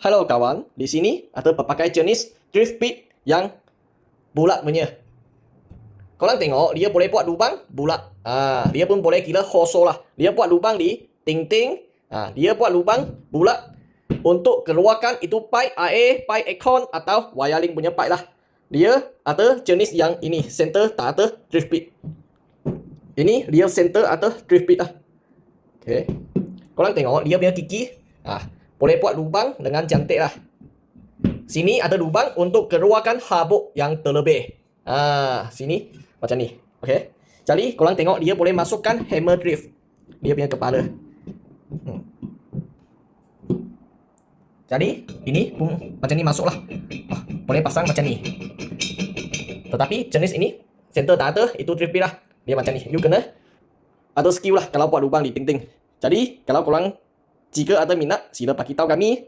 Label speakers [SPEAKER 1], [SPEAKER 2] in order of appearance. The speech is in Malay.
[SPEAKER 1] Halo kawan, di sini ada pelbagai jenis drift bit yang bulat punya. Korang tengok, dia boleh buat lubang bulat. Dia pun boleh kira hoso lah. Dia buat lubang di ting-ting. Dia buat lubang bulat untuk keluarkan itu pipe air, pipe aircon atau wiring punya pipe lah. Dia ada jenis yang ini, center tak ada drift bit. Ini dia center atau drift bit lah. Okay. Korang tengok, dia punya gigi. Boleh buat lubang dengan cantik lah. Sini ada lubang untuk keluarkan habuk yang terlebih. Sini macam ni. Okey. Jadi korang tengok dia boleh masukkan hammer drift. Dia punya kepala. Jadi ini pun macam ni masuklah. Boleh pasang macam ni. Tetapi jenis ini center tak ada, itu drift bit lah. Dia macam ni. You kena ada skill lah kalau buat lubang di ting-ting. Jadi kalau korang jika ada minat, sila bagi tahu kami.